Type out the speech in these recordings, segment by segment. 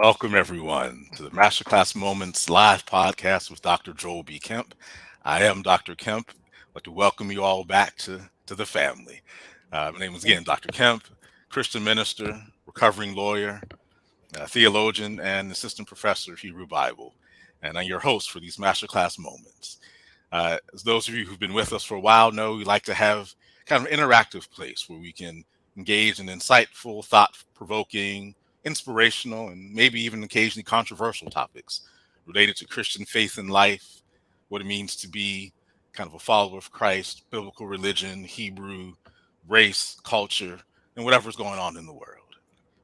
Welcome, everyone, to the Masterclass Moments live podcast with Dr. Joel B. Kemp. I am Dr. Kemp. I'd like to welcome you all back to the family. My name is, again, Dr. Kemp, Christian minister, recovering lawyer, theologian, and assistant professor of Hebrew Bible. And I'm your host for these Masterclass Moments. As those of you who've been with us for a while know, we like to have kind of an interactive place where we can engage in insightful, thought-provoking, inspirational, and maybe even occasionally controversial topics related to Christian faith and life, what it means to be kind of a follower of Christ, biblical religion, Hebrew, race, culture, and whatever's going on in the world.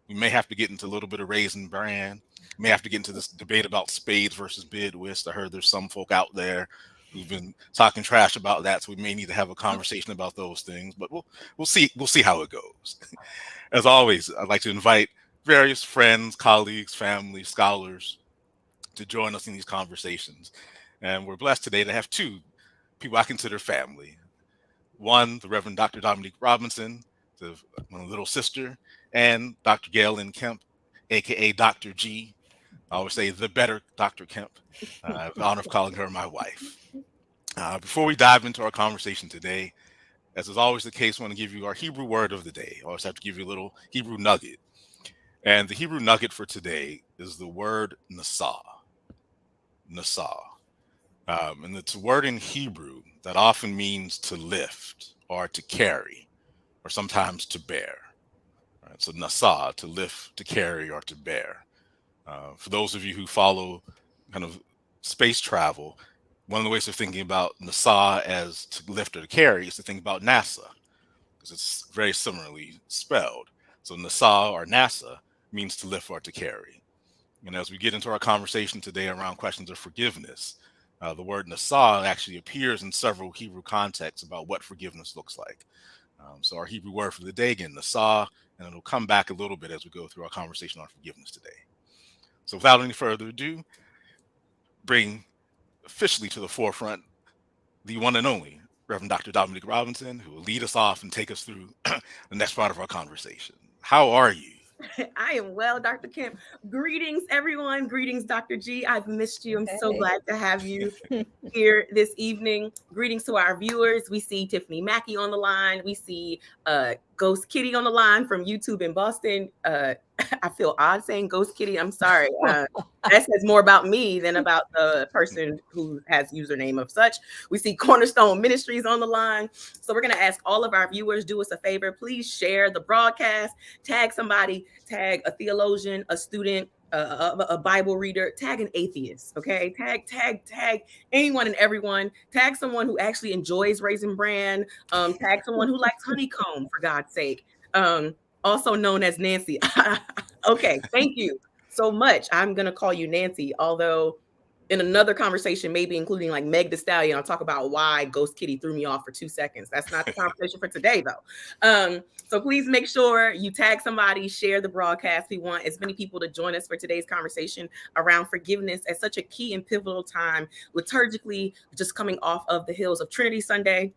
We may have to get into a little bit of raisin bran. We may have to get into this debate about spades versus bid whist. I heard there's some folk out there who've been talking trash about that, so we may need to have a conversation about those things. But we'll see how it goes. As always, I'd like to invite various friends, colleagues, family, scholars to join us in these conversations. And we're blessed today to have two people I consider family. One, the Reverend Dr. Dominique Robinson, my little sister, and Dr. Gail Kemp, aka Dr. G. I always say the better Dr. Kemp. I have the honor of calling her my wife. Before we dive into our conversation today, as is always the case, I want to give you our Hebrew word of the day. I always have to give you a little Hebrew nugget. And the Hebrew nugget for today is the word nasah. Nasah. And it's a word in Hebrew that often means to lift or to carry or sometimes to bear. Right? So nasah, to lift, to carry, or to bear. For those of you who follow kind of space travel, one of the ways of thinking about nasah as to lift or to carry is to think about NASA, because it's very similarly spelled. So nasah or NASA means to lift or to carry. And as we get into our conversation today around questions of forgiveness, the word nasah actually appears in several Hebrew contexts about what forgiveness looks like. So our Hebrew word for the day, again, nasah, and it'll come back a little bit as we go through our conversation on forgiveness today. So without any further ado, bring officially to the forefront the one and only Reverend Dr. Dominique Robinson, who will lead us off and take us through the next part of our conversation. How are you? I am well, Dr. Kemp. Greetings, everyone. Greetings, Dr. G. I've missed you. I'm so glad to have you here this evening. Greetings to our viewers. We see Tiffany Mackey on the line. We see Ghost Kitty on the line from YouTube in Boston. I feel odd saying Ghost Kitty. I'm sorry. That says more about me than about the person who has username of such. We see Cornerstone Ministries on the line. So we're going to ask all of our viewers, do us a favor. Please share the broadcast. Tag somebody. Tag a theologian, a student, a Bible reader, tag an atheist, okay? Tag anyone and everyone. Tag someone who actually enjoys Raisin Bran. Tag someone who likes honeycomb, for God's sake. Also known as Nancy. Okay, thank you so much. I'm gonna call you Nancy, although in another conversation, maybe including like Meg Thee Stallion, I'll talk about why Ghost Kitty threw me off for 2 seconds. That's not the conversation for today, though. So please make sure you tag somebody, share the broadcast. We want as many people to join us for today's conversation around forgiveness at such a key and pivotal time, liturgically, just coming off of the hills of Trinity Sunday.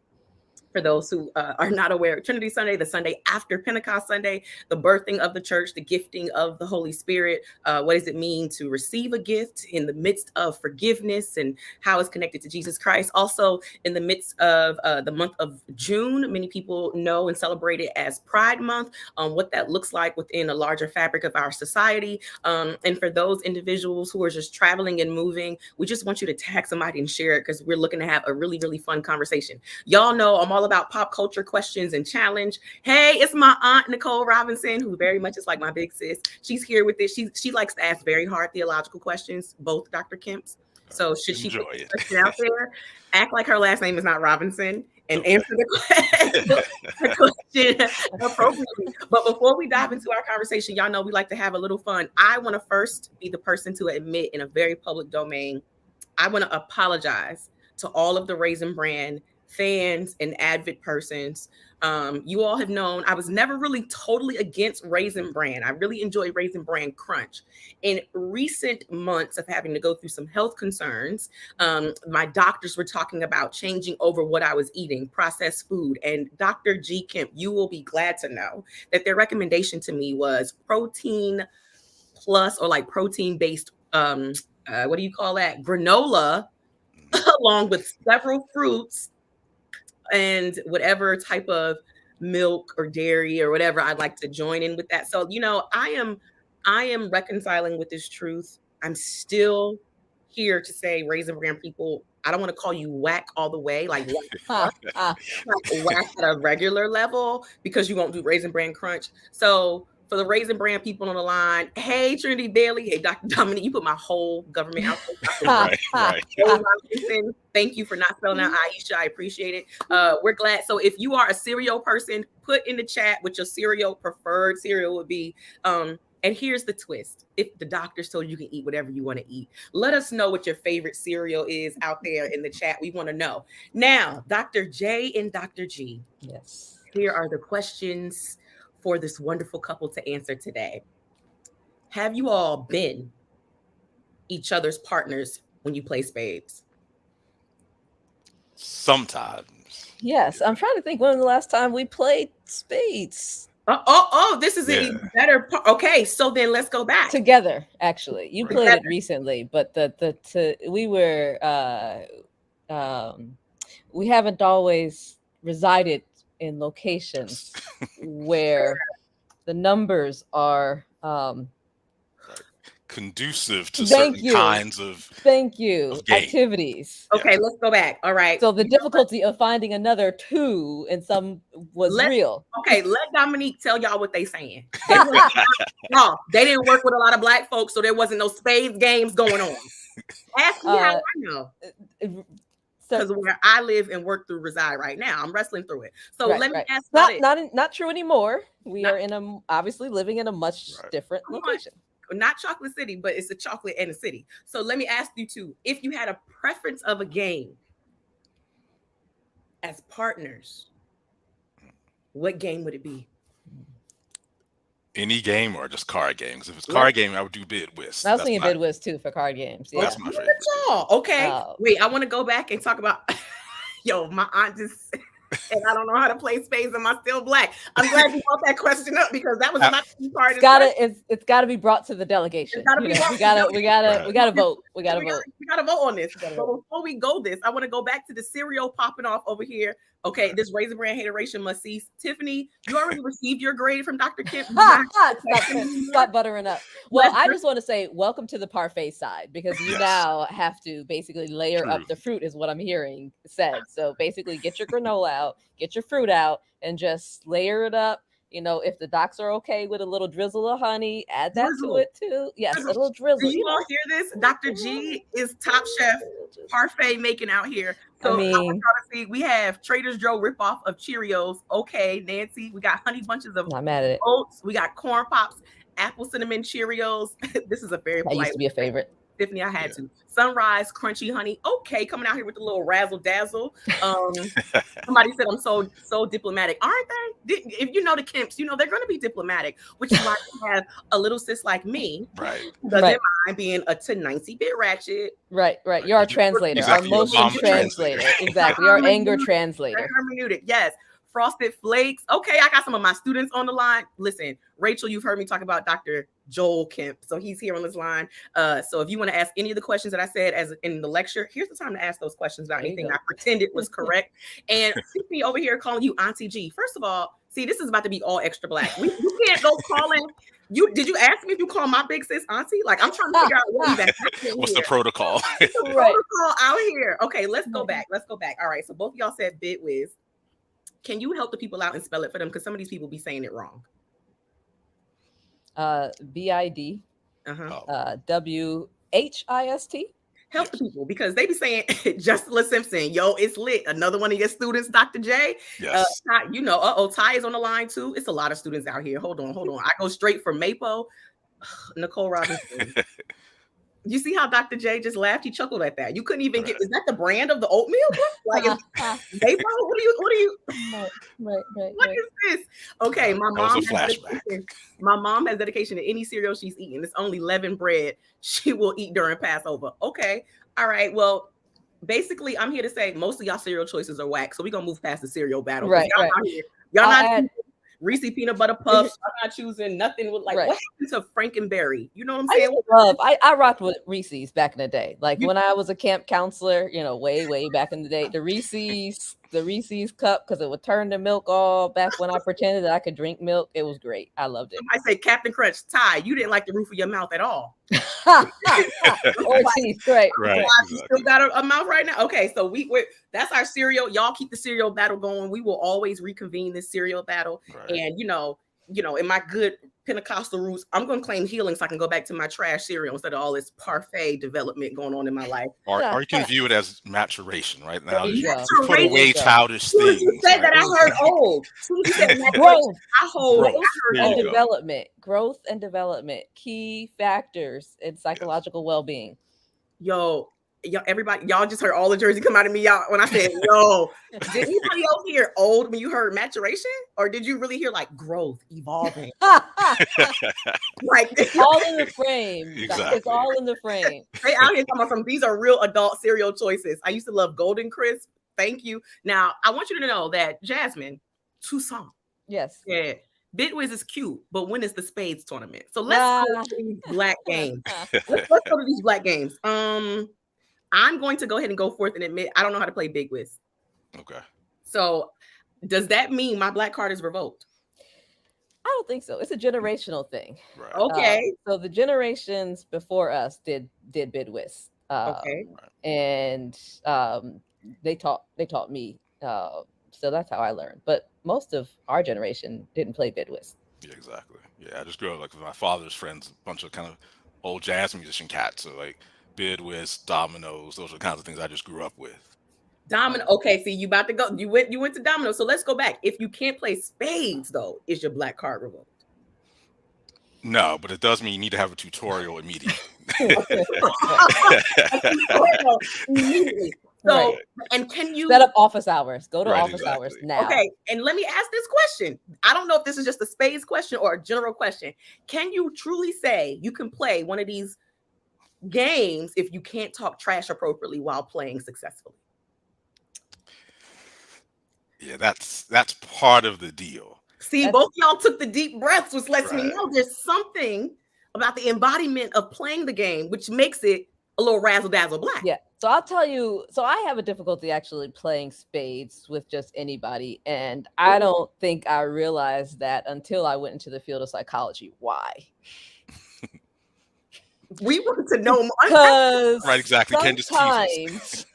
For those who are not aware, Trinity Sunday, the Sunday after Pentecost Sunday, the birthing of the church, the gifting of the Holy Spirit. What does it mean to receive a gift in the midst of forgiveness and how it's connected to Jesus Christ? Also, in the midst of the month of June, many people know and celebrate it as Pride Month, what that looks like within a larger fabric of our society. And for those individuals who are just traveling and moving, we just want you to tag somebody and share it because we're looking to have a really, really fun conversation. Y'all know I'm all about pop culture questions and challenge. Hey, it's my aunt Nicole Robinson, who very much is like my big sis. She's here with this. She likes to ask very hard theological questions, both Dr. Kemp's. So should she put the question out there, act like her last name is not Robinson and answer the question appropriately. But before we dive into our conversation, y'all know we like to have a little fun. I want to first be the person to admit in a very public domain, I want to apologize to all of the Raisin Bran fans and avid persons. You all have known I was never really totally against Raisin Bran. I really enjoy Raisin Bran Crunch. In recent months of having to go through some health concerns, my doctors were talking about changing over what I was eating, processed food. And Dr. G. Kemp, you will be glad to know that their recommendation to me was protein plus or like protein based what do you call that, granola, along with several fruits and whatever type of milk or dairy or whatever I'd like to join in with that. So, I am reconciling with this truth. I'm still here to say, Raisin Bran people, I don't want to call you whack all the way, like whack at a regular level, because you won't do Raisin Bran Crunch. So for the Raisin Bran people on the line, hey, Trinity Bailey, hey, Dr. Dominique, you put my whole government out there. Right. Thank you for not spelling out Aisha. I appreciate it. We're glad. So if you are a cereal person, put in the chat what your preferred cereal would be. And here's the twist. If the doctors told you can eat whatever you want to eat, let us know what your favorite cereal is out there in the chat. We want to know. Now, Dr. J and Dr. G. Yes. Here are the questions for this wonderful couple to answer today. Have you all been each other's partners when you play spades? Sometimes. Yes. I'm trying to think when the last time we played spades. This is an even better part. Okay, so then let's go back together. Actually, you played it recently, but we haven't always resided in locations where the numbers are conducive to certain kinds of activities. Okay, let's go back. All right. So the difficulty of finding another two in some was real. Okay, let Dominique tell y'all what they saying. They didn't work with a lot of black folks, so there wasn't no spades games going on. Ask me how I know. Because where I live and work through reside right now, I'm wrestling through it. So let me ask. Not true anymore. We are obviously living in a much different location. Not Chocolate City, but it's a chocolate and a city. So let me ask you two, if you had a preference of a game as partners, what game would it be? Any game or just card games? If it's card game, I would do Bid Whist. I was thinking Bid Whist too for card games. Yeah. That's my favorite. Okay. Wait, I want to go back and talk about my aunt just and I don't know how to play spades. Am I still black? I'm glad you brought that question up because that was not part of it. It's gotta be brought to the delegation. We gotta vote. We gotta vote on this. So before we go I want to go back to the cereal popping off over here. Okay, this Raisin Bran hateration must cease. Tiffany, you already received your grade from Dr. Kemp. Stop buttering up. Well, I just want to say welcome to the parfait side, because you now have to basically layer up the fruit, is what I'm hearing said. So basically get your granola out, get your fruit out, and just layer it up. If the docs are okay with a little drizzle of honey, add that to it too. Yes, a little drizzle. Do you all hear this? Dr. G is top chef parfait making out here. So I want y'all to see, we have Trader Joe ripoff of Cheerios. Okay, Nancy, we got honey bunches of oats. We got corn pops, apple cinnamon Cheerios. This is a very that used to be a favorite. Tiffany, I had to. Sunrise crunchy honey. Okay, coming out here with the little razzle dazzle. Somebody said I'm so diplomatic. Aren't they? If you know the Kemps, they're going to be diplomatic, which is why you have a little sis like me. Right. Doesn't mind being a Tanisi bit ratchet. Right. You're our translator, exactly. Our motion translator. Exactly. Our anger translator. Hermeneutic. Yes. Frosted Flakes. Okay, I got some of my students on the line. Listen, Rachel, you've heard me talk about Dr. Joel Kemp, so he's here on this line. So if you want to ask any of the questions that I said as in the lecture, here's the time to ask those questions about anything I pretended was correct. And me over here calling you Auntie G. First of all, see, this is about to be all extra black. You can't go calling. Did you ask me if you call my big sis Auntie? Like, I'm trying to figure out what even happened. What's the protocol? Protocol out here. Okay, let's go back. All right, so both of y'all said Bid Whist. Can you help the people out and spell it for them? Because some of these people be saying it wrong. BID. WHIST. Help the people, because they be saying Justin Simpson, it's lit. Another one of your students, Dr. J. Yes. Ty is on the line too. It's a lot of students out here. Hold on. I go straight for Mapo. Nicole Robinson. You see how Dr. J just laughed? He chuckled at that. You couldn't even get. Is that the brand of the oatmeal? Like, Mapo? What are you? Right. What is this? Okay, my mom has dedication to any cereal she's eating. It's only leavened bread she will eat during Passover. Okay, all right. Well, basically, I'm here to say most of y'all cereal choices are whack. So we're gonna move past the cereal battle. Right. Y'all not Reese peanut butter puffs. I'm not choosing nothing with like what happened to Frankenberry? You know what I'm saying? I rocked with Reese's back in the day. Like when I was a camp counselor, way back in the day, the Reese's cup, because it would turn the milk all back when I pretended that I could drink milk. It was great. I loved it. I say Captain Crunch, Ty, you didn't like the roof of your mouth at all. Or teeth, right. You still got a mouth right now. Okay, so that's our cereal. Y'all keep the cereal battle going. We will always reconvene this cereal battle. Right. And in my good Pentecostal roots, I'm going to claim healing so I can go back to my trash cereal instead of all this parfait development going on in my life. Or you can view it as maturation right now. Put away childish things. You said that I heard old. Growth and development, key factors in psychological well-being. Yo, everybody, y'all just heard all the Jersey come out of me. Y'all, when I said, yo, did anybody else hear old when you heard maturation? Or did you really hear like growth, evolving? Like it's all in the frame. Exactly. It's all in the frame. They out here talking about some, these are real adult cereal choices. I used to love Golden Crisp. Thank you. Now, I want you to know that Jasmine, Toussaint. Yes. Yeah. Bitwiz is cute, but when is the spades tournament? So let's go to these black games. Let's go to these black games. I'm going to go ahead and go forth and admit I don't know how to play Big Wiz. Okay. So does that mean my black card is revoked? I don't think so. It's a generational thing. Right. Okay. So the generations before us did Bid Wiz. Okay. And they taught me. So that's how I learned. But most of our generation didn't play Bid Wiz. Yeah, exactly. Yeah, I just grew up like with my father's friends, a bunch of kind of old jazz musician cats. So like Bid Wiz, dominoes, those are the kinds of things I just grew up with. Domino. Okay, see, you about to go. You went to domino. So let's go back. If you can't play spades, though, is your black card revoked? No, but it does mean you need to have a tutorial immediately. Immediately. So, and can you set up office hours? Go to office hours now. Okay, and let me ask this question. I don't know if this is just a spades question or a general question. Can you truly say you can play one of these games if you can't talk trash appropriately while playing successfully? Yeah, that's part of the deal. See, both y'all took the deep breaths, which lets me know there's something about the embodiment of playing the game, which makes it a little razzle dazzle black. Yeah. So I'll tell you, so I have a difficulty actually playing spades with just anybody. And I don't think I realized that until I went into the field of psychology. Why? We want to know more. Because right, exactly. Sometimes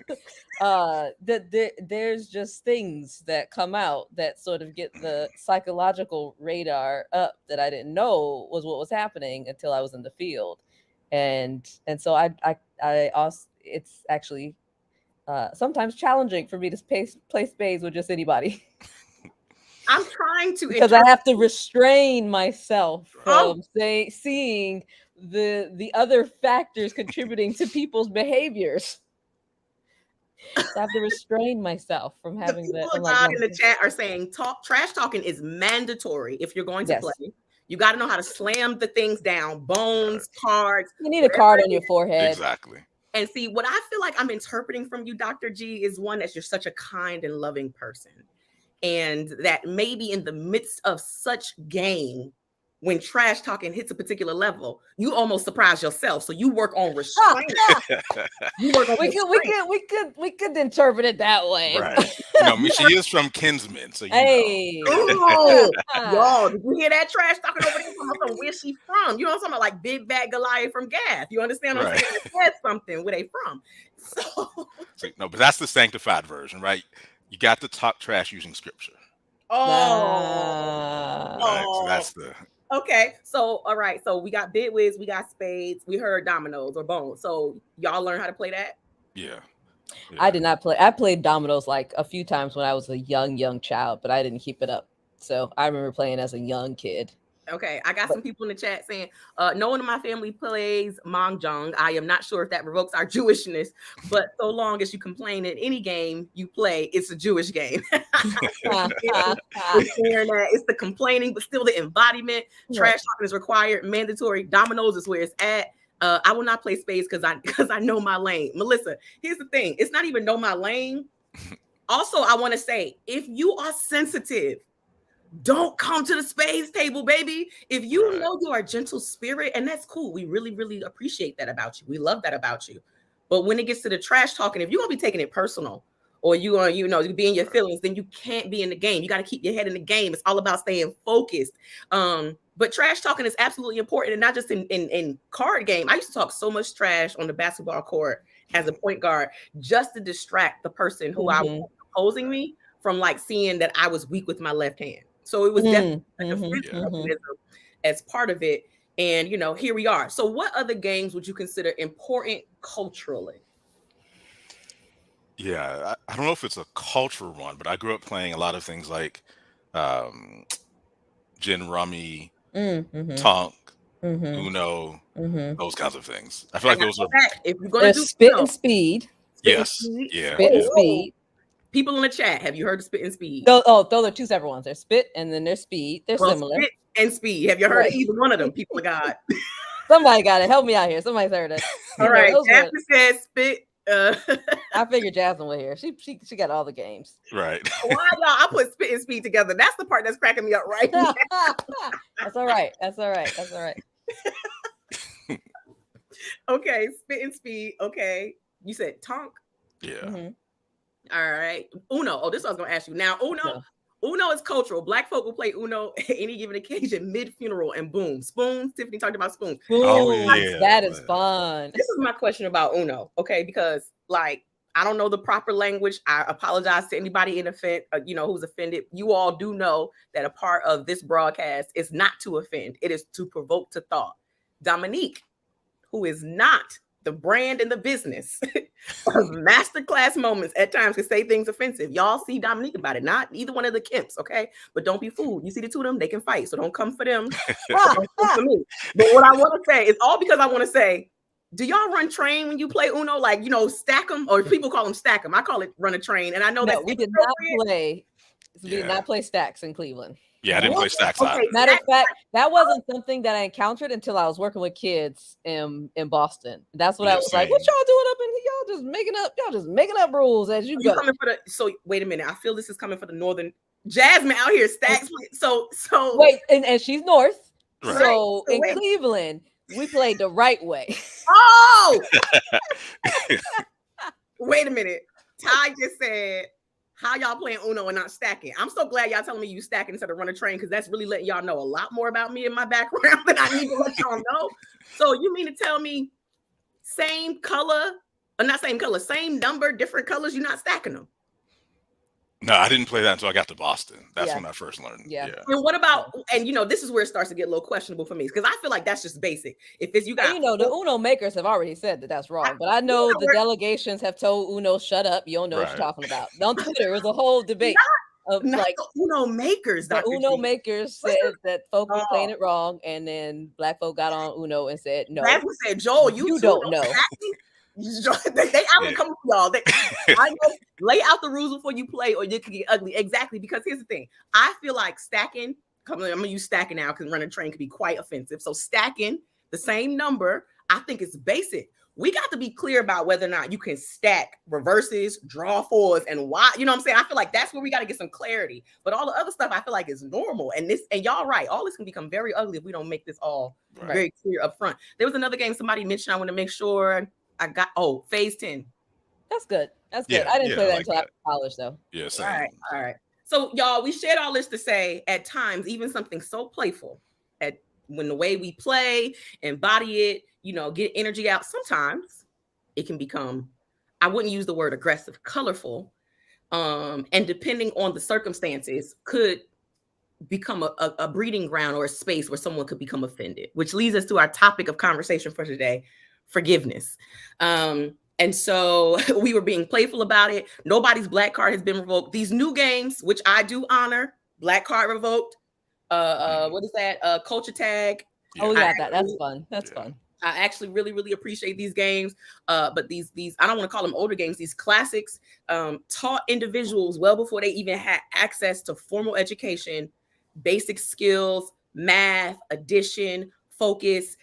there's just things that come out that sort of get the psychological radar up that I didn't know was what was happening until I was in the field. And so I also, it's actually sometimes challenging for me to play spades with just anybody. I'm trying to, because I have to restrain myself from seeing the other factors contributing to people's behaviors. So I have to restrain myself from having that. People in the chat are saying trash talking is mandatory if you're going to play. You got to know how to slam the things down, bones, cards. You need a card on your forehead. Exactly. And see, what I feel like I'm interpreting from you, Dr. G, is one that you're such a kind and loving person. And that maybe in the midst of such game, when trash talking hits a particular level, you almost surprise yourself. So you work on restraint. We could interpret it that way. Right. She is from Kinsman, so you know. Y'all, did you hear that trash talking over there from where she from? You know what I'm talking about? Like Big Bad Goliath from Gath. You understand what I'm saying? It said something where they from. No, but that's the sanctified version, right? You got to talk trash using scripture. Right, so that's the... Okay, so all right, so we got Bid Wiz, we got spades, we heard dominoes or bones. So y'all learn how to play that? Yeah. I did not play. I played dominoes like a few times when I was a young child, but I didn't keep it up. So I remember playing as a young kid. Okay, I got some people in the chat saying, no one in my family plays mahjong. I am not sure if that revokes our Jewishness, but so long as you complain in any game you play, it's a Jewish game. It's the complaining, but still the embodiment. Trash talking is required, mandatory. Dominoes is where it's at. I will not play spades because I know my lane. Melissa, here's the thing. It's not even know my lane. Also, I want to say, if you are sensitive Don't come to the spades table, baby. If you Right. know you are a gentle spirit, and that's cool. We really, really appreciate that about you. We love that about you. But when it gets to the trash talking, if you're gonna be taking it personal or you are, you be in your feelings, then you can't be in the game. You got to keep your head in the game. It's all about staying focused. But trash talking is absolutely important, and not just in card game. I used to talk so much trash on the basketball court as a point guard just to distract the person who I was opposing me from like seeing that I was weak with my left hand. So it was definitely a defense mechanism as part of it. And, here we are. So what other games would you consider important culturally? Yeah, I don't know if it's a cultural one, but I grew up playing a lot of things like gin rummy, tonk, Uno, those kinds of things. I feel like those are if you're going to do spit and speed. yes, yeah, Spit and speed. People in the chat, have you heard of spit and speed? Those are two separate ones. There's spit and then there's speed. They're similar. Spit and speed. Have you heard of either one of them? People of God. Somebody got it. Help me out here. Somebody's heard it. All right. Jasmine says spit. I figured Jasmine was here. She got all the games. Right. Why y'all? I put spit and speed together. That's the part that's cracking me up right now. That's all right. That's all right. That's all right. Okay, spit and speed. Okay. You said tonk. Yeah. All right. Uno. Oh, this I was gonna ask you. Now, Uno is cultural. Black folk will play Uno at any given occasion, mid-funeral, and boom. Spoons. Tiffany talked about spoons. Oh, yeah. That is fun. This is my question about Uno, okay? Because, like, I don't know the proper language. I apologize to anybody who's offended. You all do know that a part of this broadcast is not to offend. It is to provoke to thought. Dominique, who is not the brand and the business of masterclass moments, at times can say things offensive. Y'all see Dominique about it, not either one of the Kemps, okay? But don't be fooled. You see the two of them, they can fight, so don't come for them. Don't come for me. But what I want to say is all because I want to say, do y'all run train when you play Uno? Like, stack them, or people call them stack them. I call it run a train, and I know that we did not play. We did not play stacks in Cleveland. Yeah, I didn't play stacks either. Matter of fact, that wasn't something that I encountered until I was working with kids in Boston. That's what I was like, what y'all doing up in here? Y'all just making up rules as you go. So wait a minute. I feel this is coming for the northern Jasmine out here. Stacks. So wait, and she's north. Right. So in Cleveland, we played the right way. Oh, wait a minute. Ty just said, how y'all playing Uno and not stacking? I'm so glad y'all telling me you stacking instead of run a train, because that's really letting y'all know a lot more about me and my background than I need to let y'all know. So you mean to tell me same color, or not same color, same number, different colors, you're not stacking them? No, I didn't play that until I got to Boston. That's when I first learned. Yeah. And what about, and this is where it starts to get a little questionable for me, because I feel like that's just basic. If it's the Uno makers have already said that that's wrong, but I know the delegations have told Uno, shut up, you don't know what you're talking about. On Twitter, it was a whole debate of not the Uno makers. The Uno makers said that folk were playing it wrong, and then black folk got on Uno and said no. Jasmine said, Joel, you don't know. They out come y'all. I know, lay out the rules before you play, or you can get ugly. Exactly, because here's the thing. I feel like stacking. I'm gonna use stacking now because run a train can be quite offensive. So stacking the same number, I think it's basic. We got to be clear about whether or not you can stack reverses, draw fours, and why. You know what I'm saying? I feel like that's where we got to get some clarity. But all the other stuff, I feel like is normal. And y'all right. All this can become very ugly if we don't make this all very clear up front. There was another game somebody mentioned. I want to make sure. I got phase 10. That's good. That's good. I didn't play that until after college, though. Yeah, same. All right. So y'all, we shared all this to say at times, even something so playful, when the way we play, embody it, get energy out, sometimes it can become, I wouldn't use the word aggressive, colorful, and depending on the circumstances, could become a breeding ground or a space where someone could become offended, which leads us to our topic of conversation for today: forgiveness. And so we were being playful about it. Nobody's black card has been revoked. These new games, which I do honor, black card revoked. What is that? Culture tag. Oh yeah, that's fun. That's fun. I actually really, really appreciate these games. But these I don't want to call them older games. These classics taught individuals well before they even had access to formal education, basic skills, math, addition, focus,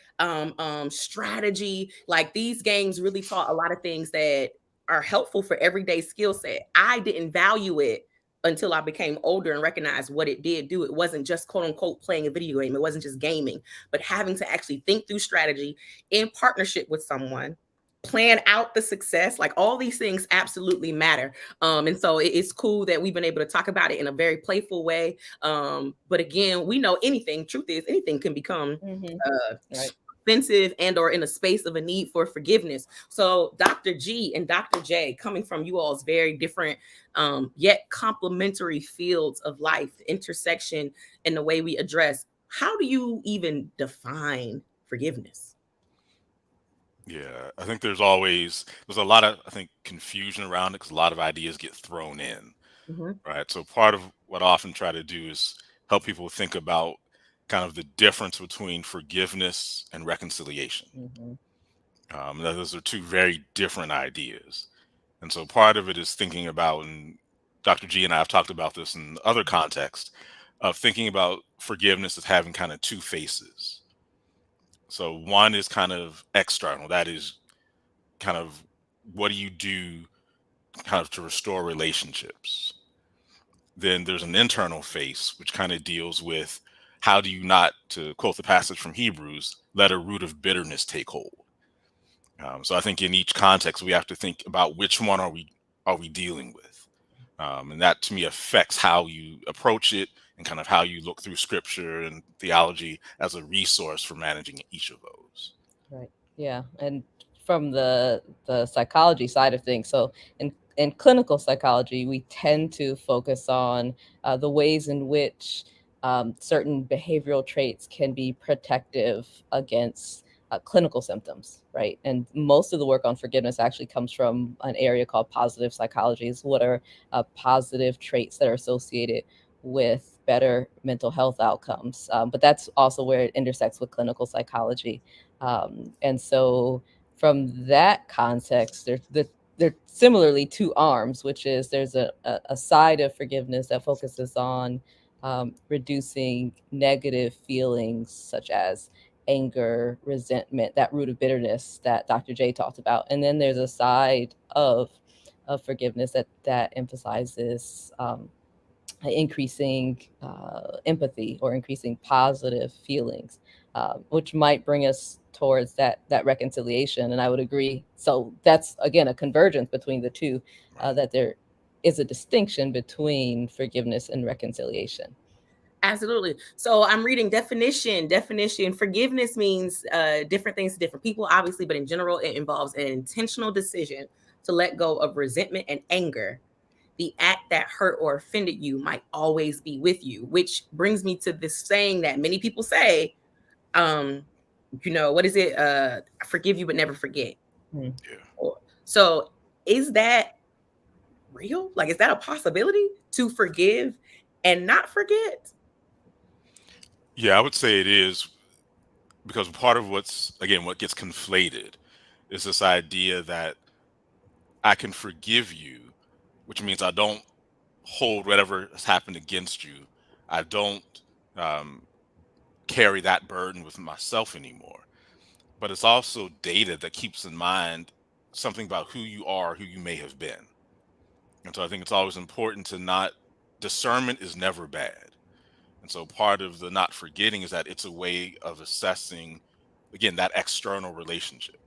strategy. Like, these games really taught a lot of things that are helpful for everyday skill set. I didn't value it until I became older and recognized what it did do. It wasn't just quote unquote playing a video game. It wasn't just gaming, but having to actually think through strategy in partnership with someone, plan out the success. Like all these things absolutely matter. And so it's cool that we've been able to talk about it in a very playful way. But again, we know truth is anything can become right. offensive and or in a space of a need for forgiveness. So Dr. G and Dr. J, coming from you all's very different yet complementary fields of life, intersection in the way we address, how do you even define forgiveness? Yeah, I think there's a lot of, I think, confusion around it because a lot of ideas get thrown in, right? So part of what I often try to do is help people think about kind of the difference between forgiveness and reconciliation. Those are two very different ideas. And so part of it is thinking about, and Dr. G and I have talked about this in other contexts, of thinking about forgiveness as having kind of two faces. So one is kind of external. That is kind of what do you do kind of to restore relationships. Then there's an internal face, which kind of deals with how do you not, to quote the passage from Hebrews, let a root of bitterness take hold. So I think in each context, we have to think about which one are we dealing with. And that to me affects how you approach it and kind of how you look through scripture and theology as a resource for managing each of those. Right. Yeah. And from the psychology side of things, so in clinical psychology, we tend to focus on the ways in which certain behavioral traits can be protective against clinical symptoms, right? And most of the work on forgiveness actually comes from an area called positive psychology. Is what are positive traits that are associated with better mental health outcomes. But that's also where it intersects with clinical psychology. And so from that context, they're similarly two arms, which is there's a side of forgiveness that focuses on reducing negative feelings such as anger, resentment, that root of bitterness that Dr. J talked about. And then there's a side of forgiveness that emphasizes increasing empathy or increasing positive feelings, which might bring us towards that reconciliation. And I would agree. So that's, again, a convergence between the two, that there is a distinction between forgiveness and reconciliation. Absolutely. So I'm reading definition. Forgiveness means different things to different people, obviously, but in general, it involves an intentional decision to let go of resentment and anger. The act that hurt or offended you might always be with you, which brings me to this saying that many people say, what is it? Forgive you, but never forget. Yeah. So is that real? Like, is that a possibility to forgive and not forget? Yeah, I would say it is, because part of what gets conflated is this idea that I can forgive you, which means I don't hold whatever has happened against you. I don't carry that burden with myself anymore. But it's also data that keeps in mind something about who you are, who you may have been. And so I think it's always important to not, discernment is never bad. And so part of the not forgetting is that it's a way of assessing, again, that external relationship.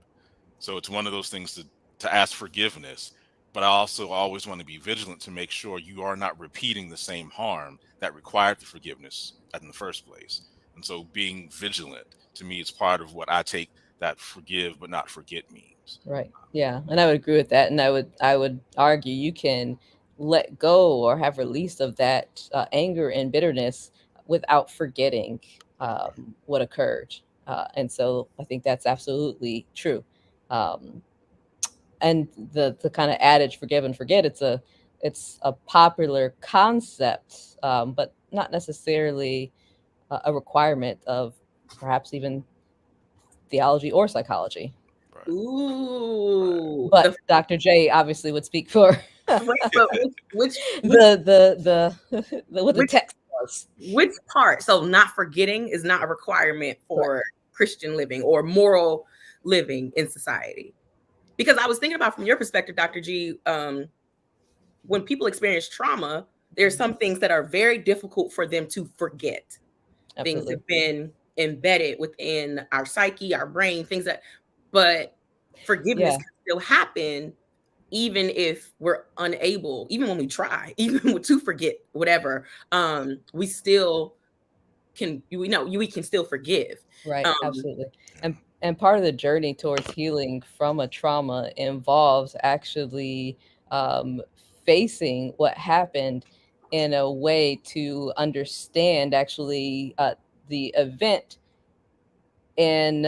So it's one of those things to ask forgiveness, but I also always want to be vigilant to make sure you are not repeating the same harm that required the forgiveness in the first place. And so being vigilant, to me, is part of what I take that forgive but not forget means. Right. Yeah. And I would agree with that. And I would argue you can let go or have release of that anger and bitterness without forgetting what occurred. And so I think that's absolutely true. And the kind of adage, forgive and forget, it's a popular concept, but not necessarily a requirement of perhaps even theology or psychology. Right. Ooh. But Dr. J obviously would speak for but which what the text was. Which part? So not forgetting is not a requirement for Christian living or moral living in society. Because I was thinking about, from your perspective, Dr. G, when people experience trauma, There's some things that are very difficult for them to forget. Things Absolutely. have been embedded within our psyche, our brain, things that, but forgiveness Yeah. can still happen even if we're unable, even when we try, even to forget whatever, we still can, we can still forgive. Right, Um, absolutely. And part of the journey towards healing from a trauma involves actually um, facing what happened in a way to understand actually the event in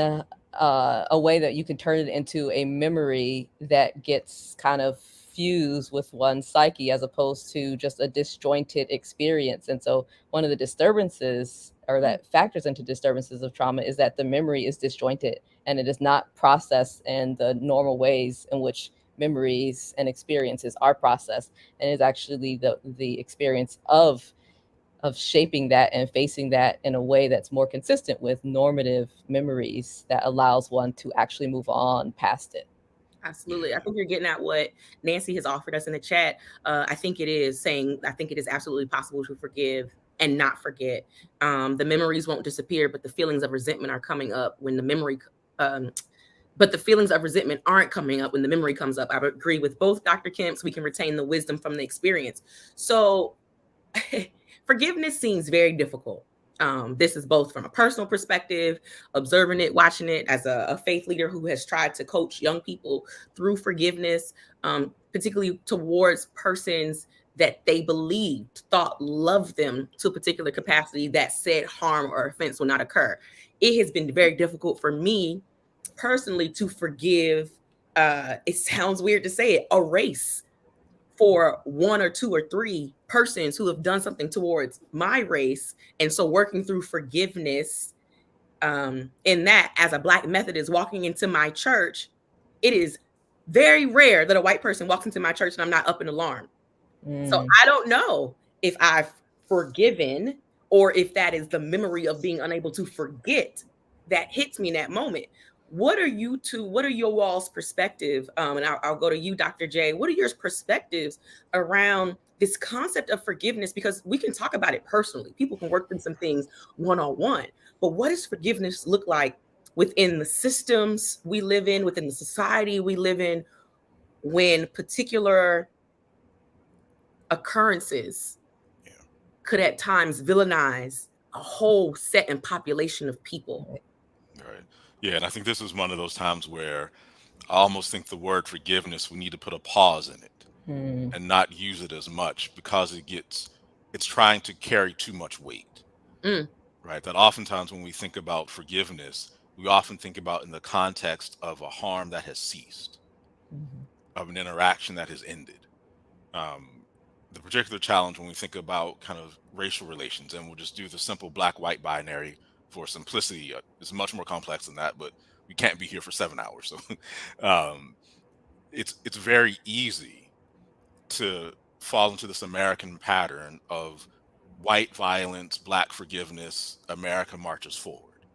a way that you can turn it into a memory that gets kind of fused with one's psyche as opposed to just a disjointed experience. And so one of the disturbances or that factors into disturbances of trauma is that the memory is disjointed and it is not processed in the normal ways in which memories and experiences are processed, and is actually the experience of shaping that and facing that in a way that's more consistent with normative memories that allows one to actually move on past it. Absolutely. I think you're getting at what Nancy has offered us in the chat. I think it is saying, I think it is absolutely possible to forgive and not forget. The memories won't disappear, but the feelings of resentment are coming up when the memory, but the feelings of resentment aren't coming up when the memory comes up. I would agree with both Dr. Kemp's. We can retain the wisdom from the experience. So forgiveness seems very difficult. This is both from a personal perspective, observing it, watching it as a faith leader who has tried to coach young people through forgiveness, particularly towards persons that they believed, thought loved them to a particular capacity that said harm or offense will not occur. It has been very difficult for me personally to forgive. It sounds weird to say it, a race for one or two or three persons who have done something towards my race. And so working through forgiveness in that, as a Black Methodist walking into my church, it is very rare that a white person walks into my church and I'm not up in alarm. So I don't know if I've forgiven or if that is the memory of being unable to forget that hits me in that moment. What are your all's perspective? And I'll go to you, Dr. J. What are your perspectives around this concept of forgiveness? Because we can talk about it personally. People can work through some things one-on-one. But what does forgiveness look like within the systems we live in, within the society we live in, when particular occurrences could at times villainize a whole set and population of people? Right. Yeah, and I think this is one of those times where I almost think the word forgiveness, we need to put a pause in it and not use it as much because it's trying to carry too much weight, Mm, right? That oftentimes when we think about forgiveness, we often think about in the context of a harm that has ceased, of an interaction that has ended. Um, the particular challenge when we think about kind of racial relations, and we'll just do the simple black white binary for simplicity, it's much more complex than that, but we can't be here for 7 hours. So it's very easy to fall into this American pattern of white violence, black forgiveness, America marches forward.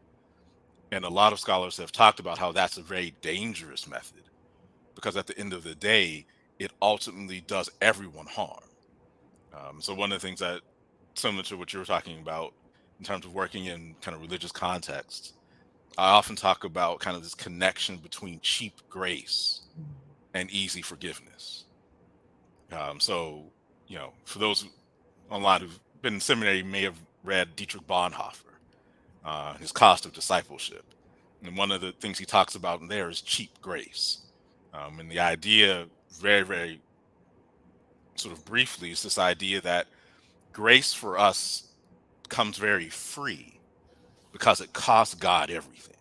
And a lot of scholars have talked about how that's a very dangerous method because at the end of the day, it ultimately does everyone harm. So one of the things that, similar to what you were talking about in terms of working in kind of religious contexts, I often talk about kind of this connection between cheap grace and easy forgiveness. So, for those online who've been in seminary, you may have read Dietrich Bonhoeffer, his Cost of Discipleship. And one of the things he talks about in there is cheap grace. And the idea, very, very sort of briefly, is this idea that grace for us comes very free because it costs God everything.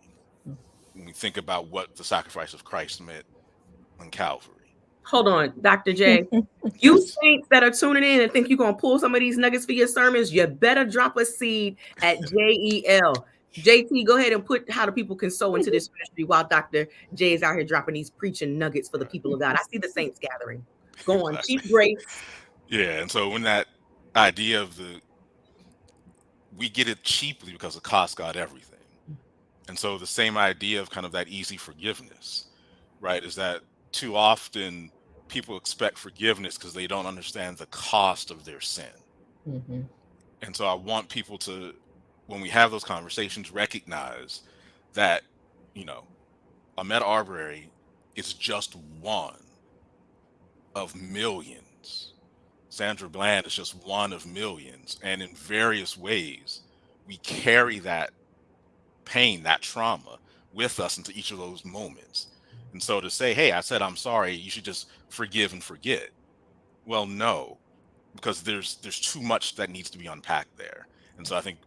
When we think about what the sacrifice of Christ meant on Calvary. hold on, Dr. J. You saints that are tuning in and think you're going to pull some of these nuggets for your sermons, you better drop a seed at JEL. JT, go ahead and put how the people can sow into this ministry while Dr. J is out here dropping these preaching nuggets for the people of God. I see the saints gathering. Go on, Exactly. cheap grace. Yeah, and so when that idea of we get it cheaply because it costs God everything. And so the same idea of kind of that easy forgiveness, right, is that too often people expect forgiveness because they don't understand the cost of their sin. Mm-hmm. And so I want people to, when we have those conversations, recognize that, you know, Ahmaud Arbery is just one of millions. Sandra Bland is just one of millions. And in various ways, we carry that pain, that trauma with us into each of those moments. And so to say, hey, I said I'm sorry, you should just forgive and forget. Well, no, because there's too much that needs to be unpacked there. And so I think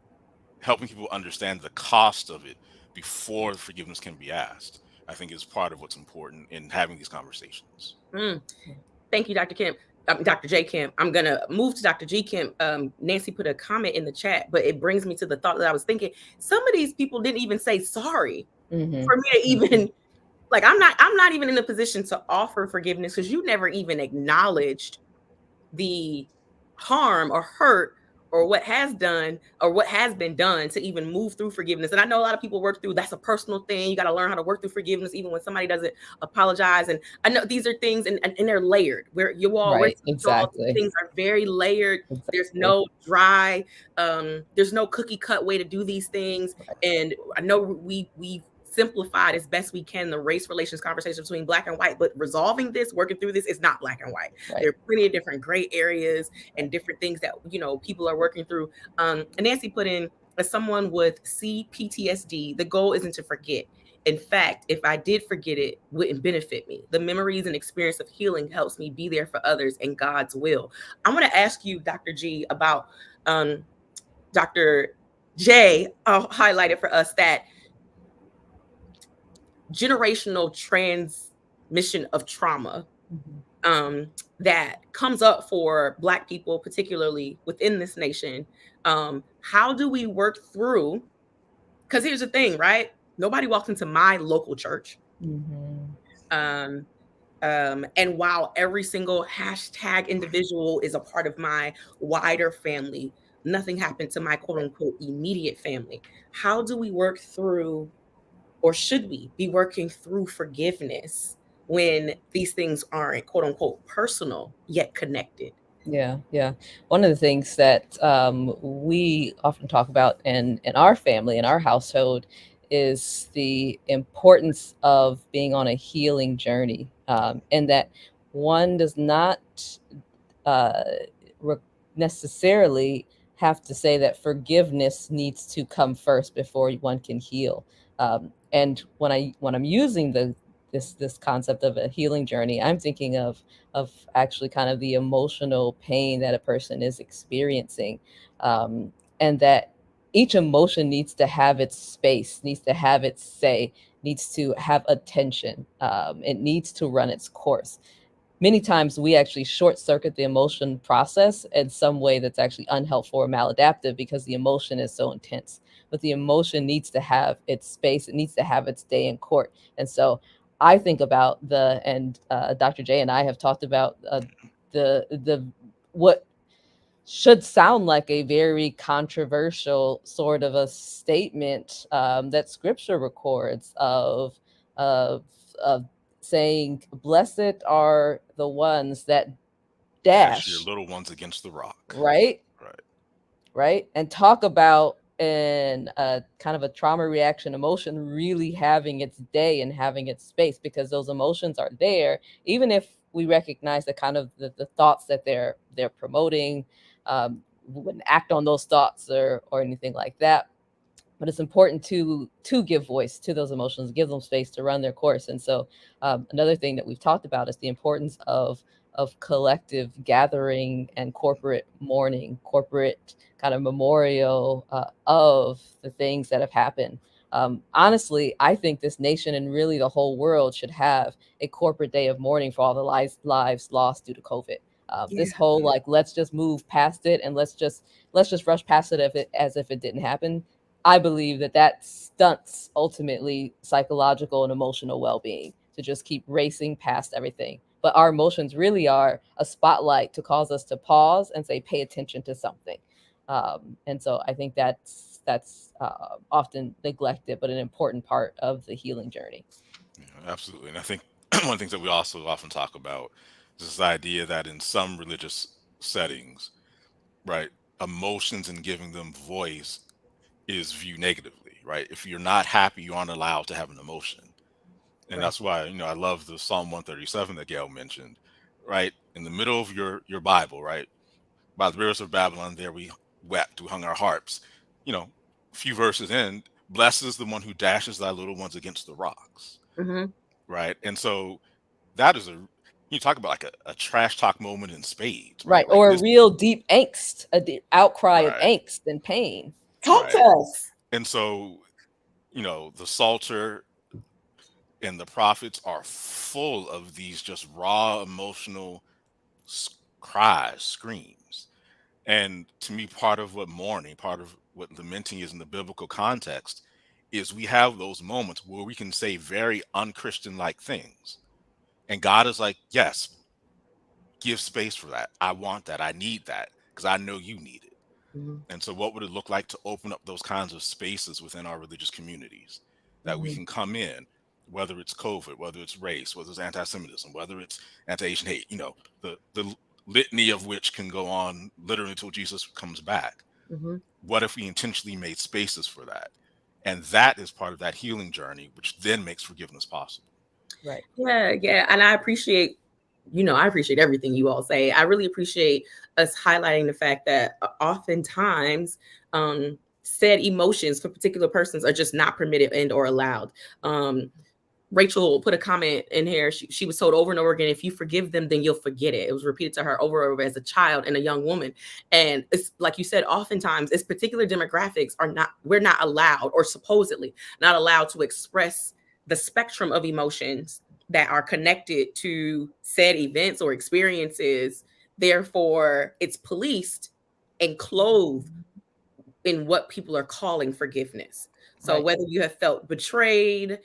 helping people understand the cost of it before forgiveness can be asked, I think is part of what's important in having these conversations. Thank you, Dr. Kemp. Dr. J. Kemp. I'm going to move to Dr. G. Kemp. Nancy put a comment in the chat, but it brings me to the thought that I was thinking. Some of these people didn't even say sorry for me to even, like, I'm not even in a position to offer forgiveness because you never even acknowledged the harm or hurt or what has done or what has been done to even move through forgiveness. And I know a lot of people work through, that's a personal thing. You got to learn how to work through forgiveness, even when somebody doesn't apologize. And I know these are things and they're layered where you all, right, exactly. Things are very layered. Exactly. There's no dry, there's no cookie cut way to do these things. Right. And I know we've simplified as best we can the race relations conversation between black and white, but resolving this, working through this is not black and white. Right. There are plenty of different gray areas and different things that, you know, people are working through. And Nancy put in, as someone with CPTSD, the goal isn't to forget. In fact, if I did forget, it wouldn't benefit me. The memories and experience of healing helps me be there for others in God's will. I'm going to ask you, Dr. G, about Dr. J highlighted for us that generational transmission of trauma that comes up for Black people, particularly within this nation. How do we work through? Because here's the thing, right? Nobody walks into my local church. And while every single hashtag individual is a part of my wider family, nothing happened to my quote unquote immediate family. How do we work through, or should we be working through forgiveness when these things aren't quote unquote personal yet connected? Yeah. One of the things that we often talk about in our family, in our household, is the importance of being on a healing journey, and that one does not necessarily have to say that forgiveness needs to come first before one can heal. And when I'm using this concept of a healing journey, I'm thinking of actually kind of the emotional pain that a person is experiencing, and that each emotion needs to have its space, needs to have its say, needs to have attention. It needs to run its course. Many times we actually short circuit the emotion process in some way that's actually unhelpful or maladaptive because the emotion is so intense. But the emotion needs to have its space. It needs to have its day in court. And so I think about Dr. J and I have talked about the what should sound like a very controversial sort of a statement that Scripture records of saying, "Blessed are the ones that dash your little ones against the rock." Right. And talk about in a kind of a trauma reaction emotion really having its day and having its space, because those emotions are there, even if we recognize the kind of the thoughts that they're promoting, wouldn't act on those thoughts or anything like that. But it's important to give voice to those emotions, give them space to run their course. And so another thing that we've talked about is the importance of collective gathering and corporate mourning, corporate kind of memorial of the things that have happened. Honestly, I think this nation and really the whole world should have a corporate day of mourning for all the lives lost due to COVID. This whole let's just move past it and let's just rush past it as if it didn't happen. I believe that stunts ultimately psychological and emotional well-being, to just keep racing past everything. But our emotions really are a spotlight to cause us to pause and say, pay attention to something. And so I think that's often neglected, but an important part of the healing journey. Yeah, absolutely. And I think one of the things that we also often talk about this idea that in some religious settings, right, emotions and giving them voice is viewed negatively, right? If you're not happy, you aren't allowed to have an emotion. And Right. that's why, I love the Psalm 137 that Gail mentioned, right? In the middle of your Bible, right? By the rivers of Babylon, there we wept, we hung our harps. A few verses in, blessed is the one who dashes thy little ones against the rocks, Mm-hmm. right? And so that is you talk about like a trash talk moment in spades, Right. right? Like Or a this, real deep angst, a deep outcry of right, angst and pain. Talk to right. us. And so, the Psalter and the prophets are full of these just raw emotional cries, screams. And to me, part of what mourning, part of what lamenting is in the biblical context, is we have those moments where we can say very unchristian like things. And God is like, yes, give space for that. I want that. I need that because I know you need it. Mm-hmm. And so, what would it look like to open up those kinds of spaces within our religious communities that we Mm-hmm. can come in, whether it's COVID, whether it's race, whether it's anti-Semitism, whether it's anti-Asian hate, the litany of which can go on literally until Jesus comes back. Mm-hmm. What if we intentionally made spaces for that? And that is part of that healing journey, which then makes forgiveness possible. Right. Yeah. And I appreciate everything you all say. I really appreciate us highlighting the fact that oftentimes said emotions for particular persons are just not permitted and or allowed. Rachel put a comment in here. She was told over and over again, if you forgive them, then you'll forget it. It was repeated to her over and over as a child and a young woman. And it's like you said, oftentimes it's particular demographics we're not allowed, or supposedly not allowed, to express the spectrum of emotions that are connected to said events or experiences. Therefore, it's policed and clothed in what people are calling forgiveness. So Right. whether you have felt betrayed,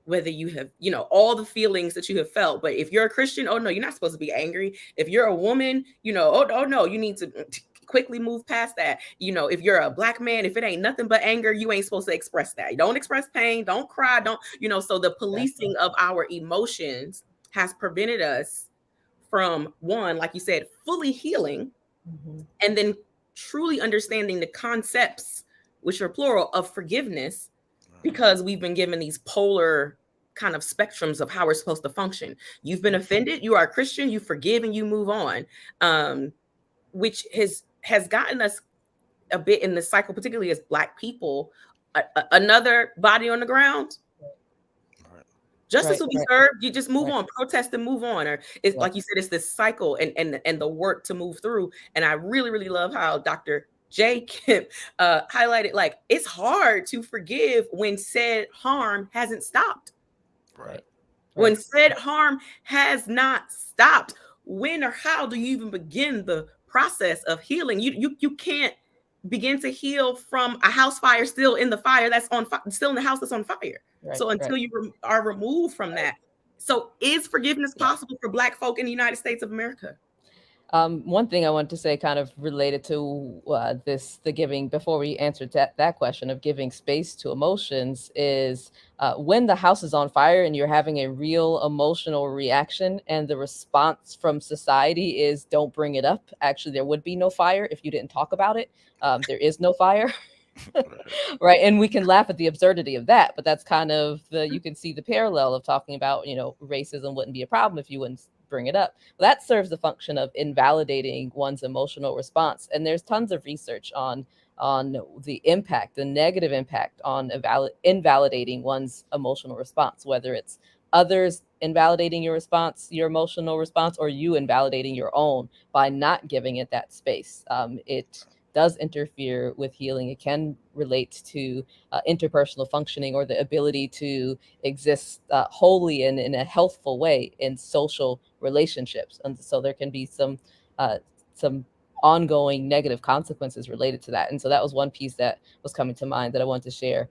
whether you have, all the feelings that you have felt, but if you're a Christian, oh no, you're not supposed to be angry. If you're a woman, oh no, you need to quickly move past that. If you're a Black man, if it ain't nothing but anger, you ain't supposed to express that. Don't express pain, don't cry, don't, so the policing of our emotions has prevented us from, one, like you said, fully healing, Mm-hmm. and then truly understanding the concepts, which are plural, of forgiveness, because we've been given these polar kind of spectrums of how we're supposed to function. You've been offended, you are a Christian, you forgive and you move on, which has gotten us a bit in the cycle, particularly as Black people. Another body on the ground, Right. justice will be served. You just move on, protest and move on. Or it's like you said, it's this cycle and the work to move through. And I really, really love how Dr. J. Kemp highlighted, like, it's hard to forgive when said harm hasn't stopped. Right. When said harm has not stopped, when or how do you even begin the process of healing? You can't begin to heal from a house fire still in the fire that's on still in the house that's on fire. So until you are removed from that. So is forgiveness possible for Black folk in the United States of America? One thing I want to say, kind of related to the giving, before we answered that question of giving space to emotions, is when the house is on fire and you're having a real emotional reaction, and the response from society is don't bring it up. Actually, there would be no fire if you didn't talk about it. There is no fire. Right. And we can laugh at the absurdity of that, but that's kind of you can see the parallel of talking about, racism wouldn't be a problem if you wouldn't bring it up. Well, that serves the function of invalidating one's emotional response. And there's tons of research on the impact, the negative impact on invalidating one's emotional response, whether it's others invalidating your response, your emotional response, or you invalidating your own by not giving it that space. It does interfere with healing. It can relate to interpersonal functioning, or the ability to exist wholly and in a healthful way in social relationships. And so there can be some ongoing negative consequences related to that. And so that was one piece that was coming to mind that I wanted to share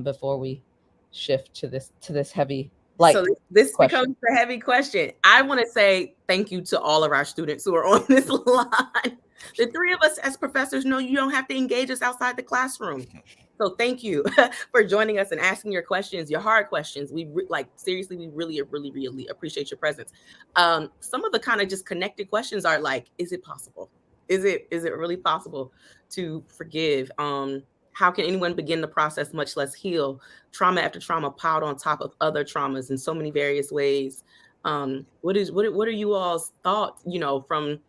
before we shift to this heavy light. So this question. becomes a heavy question. I want to say thank you to all of our students who are on this line. The three of us as professors know you don't have to engage us outside the classroom. So thank you for joining us and asking your questions, your hard questions. Seriously, we really appreciate your presence. Some of the kind of just connected questions are like, is it possible? Is it really possible to forgive? How can anyone begin the process, much less heal? Trauma after trauma piled on top of other traumas in so many various ways. What are you all's thoughts, from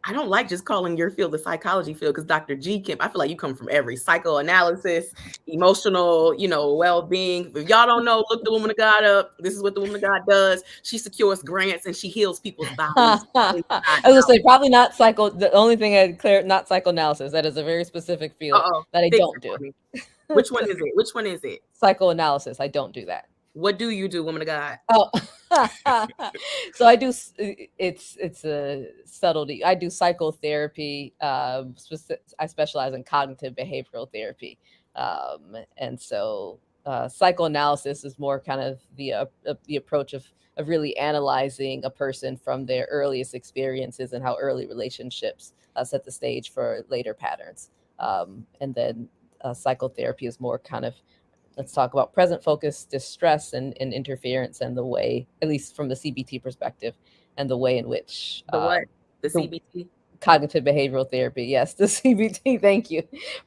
I don't like just calling your field the psychology field, because Dr. G. Kemp, I feel like you come from every psychoanalysis, emotional, well-being. If y'all don't know, look the woman of God up. This is what the woman of God does. She secures grants and she heals people's bodies. I was gonna say probably not psycho. The only thing I'd clear, not psychoanalysis. That is a very specific field that I don't do. Which one is it? Which one is it? Psychoanalysis. I don't do that. What do you do, woman of God? Oh, so I do. It's a subtlety. I do psychotherapy. I specialize in cognitive behavioral therapy, and so psychoanalysis is more kind of the approach of really analyzing a person from their earliest experiences and how early relationships set the stage for later patterns. And then psychotherapy is more kind of, let's talk about present focus, distress, and interference, and the way, at least from the CBT perspective, and the way in which the CBT, cognitive behavioral therapy, yes, the CBT, thank you,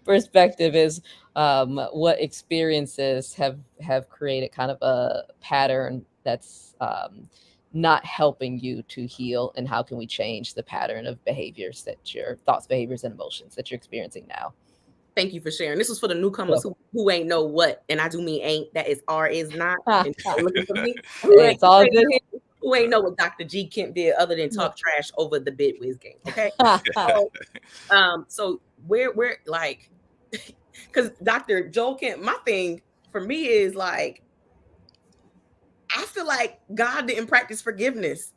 perspective is what experiences have created kind of a pattern that's not helping you to heal, and how can we change the pattern of behaviors, that your thoughts, behaviors, and emotions that you're experiencing now. Thank you for sharing. This was for the newcomers who ain't know what, and I do mean ain't, that is R is not. And looking for me. It's all good. Who ain't know what Dr. G. Kemp did other than talk trash over the bid whiz game. Okay. So we're like, because Dr. Joel Kemp, my thing for me is like, I feel like God didn't practice forgiveness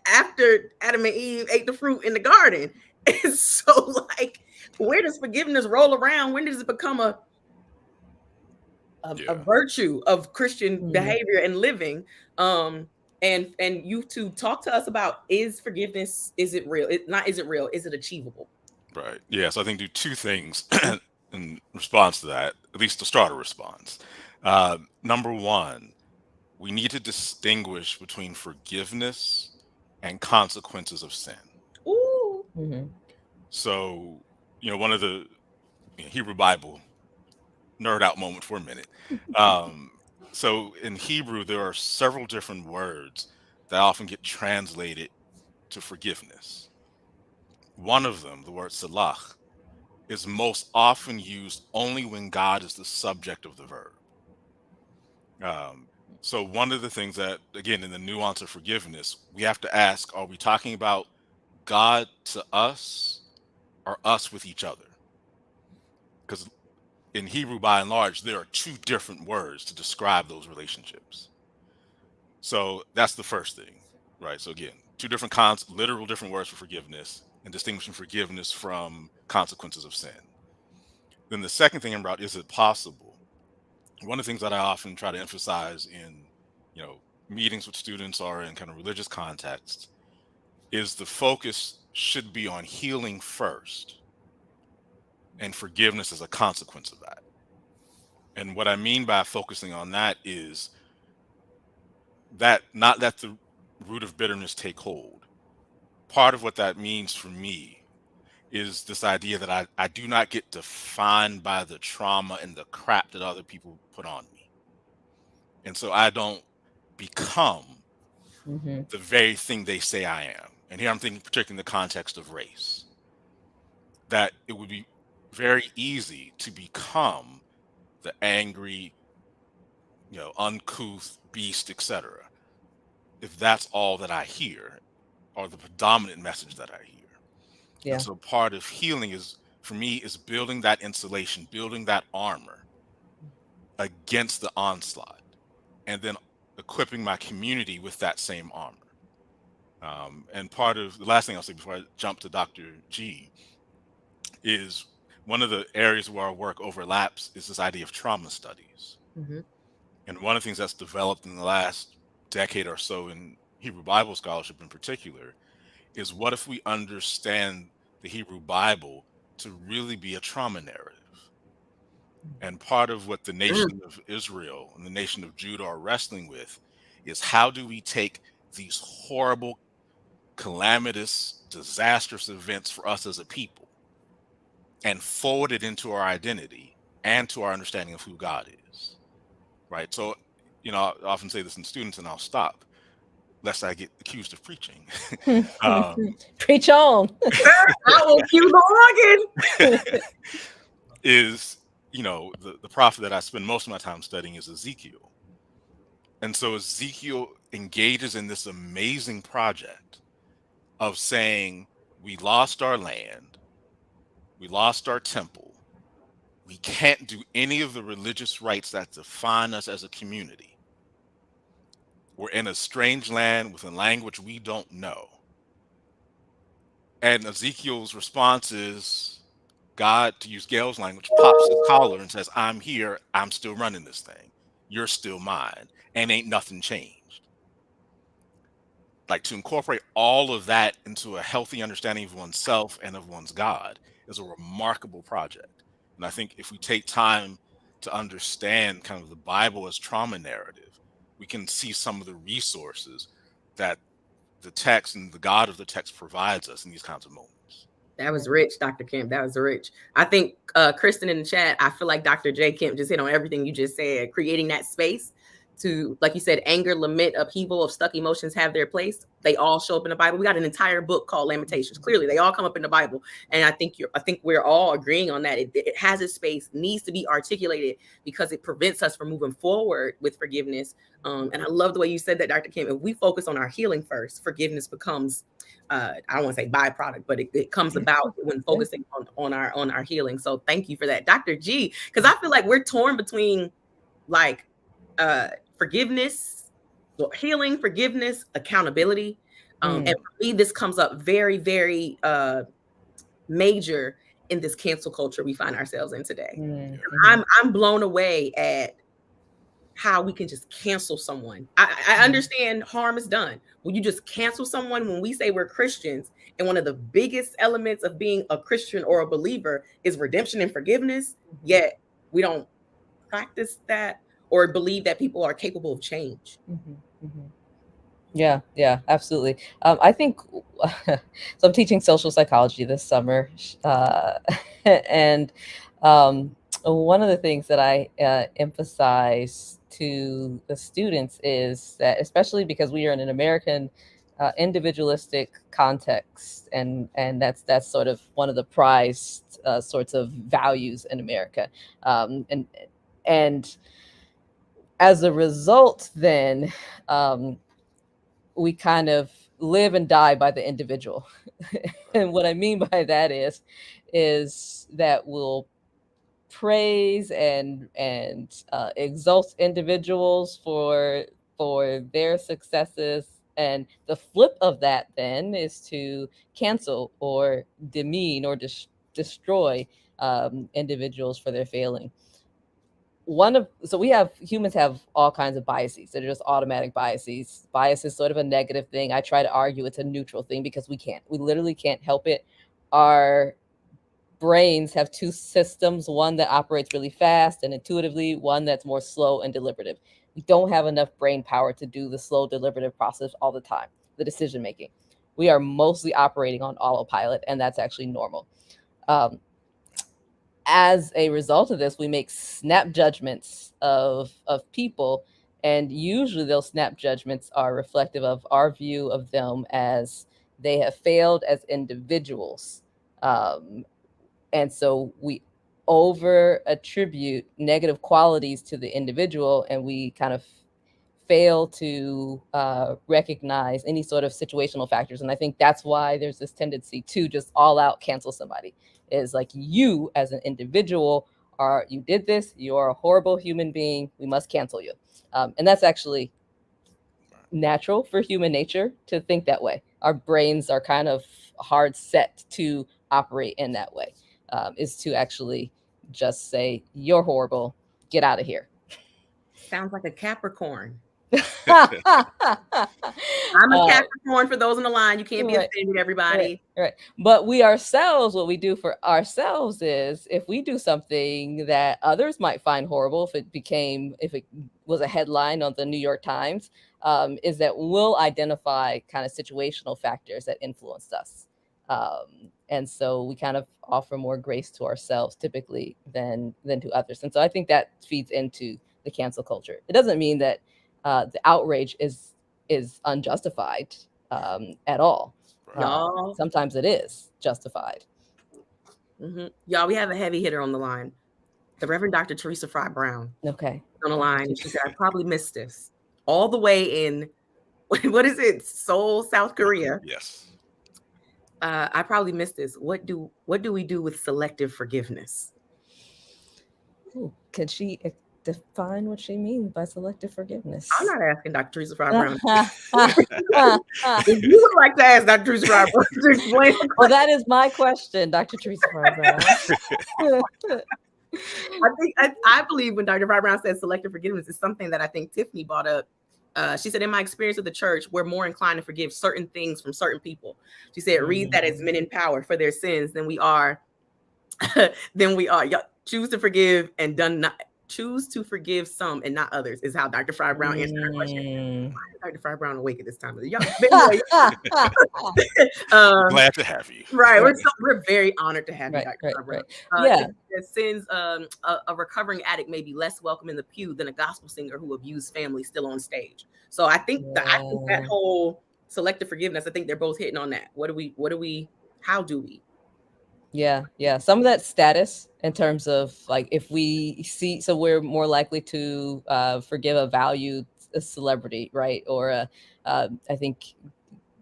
after Adam and Eve ate the fruit in the garden. And so, like, where does forgiveness roll around? When does it become a virtue of Christian behavior and living? And you two talk to us about, is forgiveness, is it real? Is it real? Is it achievable? Right. Yeah. So I think do two things in response to that, at least to start a response. Number one, we need to distinguish between forgiveness and consequences of sin. Ooh. Mm-hmm. So, one of the Hebrew Bible nerd out moment for a minute. So in Hebrew, there are several different words that often get translated to forgiveness. One of them, the word salach, is most often used only when God is the subject of the verb. So one of the things that, again, in the nuance of forgiveness, we have to ask, are we talking about God to us or us with each other? Because in Hebrew, by and large, there are two different words to describe those relationships. So that's the first thing, right? So again, two different literal different words for forgiveness, and distinguishing forgiveness from consequences of sin. Then the second thing about, is it possible? One of the things that I often try to emphasize in, meetings with students or in kind of religious contexts is the focus should be on healing first, and forgiveness is a consequence of that. And what I mean by focusing on that is that not let the root of bitterness take hold. Part of what that means for me is this idea that I do not get defined by the trauma and the crap that other people put on me. And so I don't become the very thing they say I am. And here I'm thinking particularly in the context of race, that it would be very easy to become the angry, uncouth beast, etc., if that's all that I hear, or the predominant message that I hear. Yeah. And so part of healing is, for me, is building that insulation, building that armor against the onslaught, and then equipping my community with that same armor. And part of the last thing I'll say before I jump to Dr. G is, one of the areas where our work overlaps is this idea of trauma studies. Mm-hmm. And one of the things that's developed in the last decade or so in Hebrew Bible scholarship in particular is, what if we understand the Hebrew Bible to really be a trauma narrative. And part of what the nation of Israel and the nation of Judah are wrestling with is, how do we take these horrible, calamitous, disastrous events for us as a people and forward it into our identity and to our understanding of who God is, right? So, I often say this in students, and I'll stop lest I get accused of preaching. Preach on. I will cue the organ. Is, the prophet that I spend most of my time studying is Ezekiel. And so Ezekiel engages in this amazing project of saying, we lost our land, we lost our temple, we can't do any of the religious rites that define us as a community. We're in a strange land with a language we don't know. And Ezekiel's response is, God, to use Gail's language, pops his collar and says, I'm here, I'm still running this thing. You're still mine, and ain't nothing changed. Like, to incorporate all of that into a healthy understanding of oneself and of one's God is a remarkable project. And I think if we take time to understand kind of the Bible as trauma narrative, we can see some of the resources that the text and the God of the text provides us in these kinds of moments. That was rich, Dr. Kemp. That was rich. I think Kristen in the chat, I feel like Dr. J. Kemp just hit on everything you just said, creating that space to, like you said, anger, lament, upheaval of stuck emotions have their place. They all show up in the Bible. We got an entire book called Lamentations. Clearly, they all come up in the Bible. And I think we're all agreeing on that. It has a space, needs to be articulated, because it prevents us from moving forward with forgiveness. And I love the way you said that, Dr. Kemp. If we focus on our healing first, forgiveness becomes, I don't want to say byproduct, but it comes about when focusing on our healing. So thank you for that, Dr. G, because I feel like we're torn between like forgiveness, healing, forgiveness, accountability. And for me, this comes up very, very major in this cancel culture we find ourselves in today. I'm blown away at how we can just cancel someone. I understand harm is done. When you just cancel someone, when we say we're Christians, and one of the biggest elements of being a Christian or a believer is redemption and forgiveness, yet we don't practice that or believe that people are capable of change. Yeah, absolutely. I think so. I'm teaching social psychology this summer, and one of the things that I emphasize to the students is that, especially because we are in an American individualistic context, and that's sort of one of the prized sorts of values in America, and as a result, then we kind of live and die by the individual. And what I mean by that is that we'll praise and exalt individuals for their successes, and the flip of that then is to cancel or demean or destroy individuals for their failing. Humans have all kinds of biases. They're just automatic biases. Bias is sort of a negative thing. I try to argue it's a neutral thing, because we literally can't help it. Our brains have two systems, one that operates really fast and intuitively, one that's more slow and deliberative. We don't have enough brain power to do the slow deliberative process all the time, the decision making. We are mostly operating on autopilot, and that's actually normal. As a result of this, we make snap judgments of people, and usually those snap judgments are reflective of our view of them as they have failed as individuals. And so we over attribute negative qualities to the individual, and we kind of fail to recognize any sort of situational factors. And I think that's why there's this tendency to just all out cancel somebody. Is like, you as an individual you did this, you're a horrible human being, we must cancel you. And that's actually natural for human nature to think that way. Our brains are kind of hard set to operate in that way, is to actually just say, you're horrible, get out of here. Sounds like a Capricorn. I'm a Capricorn for those on the line. You can't be Right, offended, everybody. right. But we ourselves, what we do for ourselves is if we do something that others might find horrible, if it was a headline on the New York Times, is that we'll identify kind of situational factors that influenced us. And so we kind of offer more grace to ourselves typically than to others. And so I think that feeds into the cancel culture. It doesn't mean that the outrage is unjustified at all. Y'all, sometimes it is justified. Y'all, we have a heavy hitter on the line. The Reverend Dr. Teresa Fry Brown. Okay. On the line. She said, I probably missed this. All the way in, what is it? Seoul, South Korea. Yes. I probably missed this. What do we do with selective forgiveness? Ooh, can she define what she means by selective forgiveness? I'm not asking Dr. Teresa Fry Brown. If you would like to ask Dr. Teresa Fry Brown to explain. Well, that is my question, Dr. Teresa Fry Brown. I believe when Dr. Fry Brown says selective forgiveness is something that I think Tiffany brought up. She said, in my experience with the church, we're more inclined to forgive certain things from certain people. She said, read that as men in power for their sins than we are. Y'all choose to forgive and choose to forgive some and not others is how Dr. Fry Brown answered her question. Why is Dr. Fry Brown awake at this time of the year? Glad to have you. Right. We're very honored to have you, Dr. Fry Brown. Yeah. It sends a recovering addict may be less welcome in the pew than a gospel singer who abused family still on stage. So I think that whole selective forgiveness, I think they're both hitting on that. How do we? Yeah. Some of that status in terms of like if we see, so we're more likely to forgive a valued celebrity, right? Or I think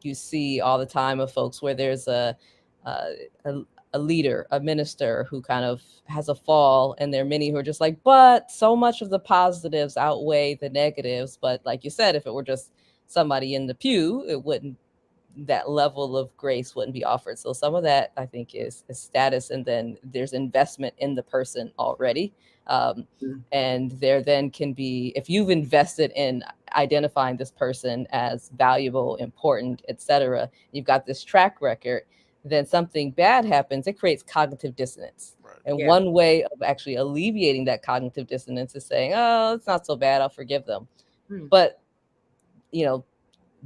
you see all the time of folks where there's a leader, a minister who kind of has a fall, and there are many who are just like, but so much of the positives outweigh the negatives. But like you said, if it were just somebody in the pew, that level of grace wouldn't be offered. So some of that I think is status, and then there's investment in the person already. And there then can be, if you've invested in identifying this person as valuable, important, etc., you've got this track record, then something bad happens, it creates cognitive dissonance. Right. And one way of actually alleviating that cognitive dissonance is saying, oh, it's not so bad, I'll forgive them. But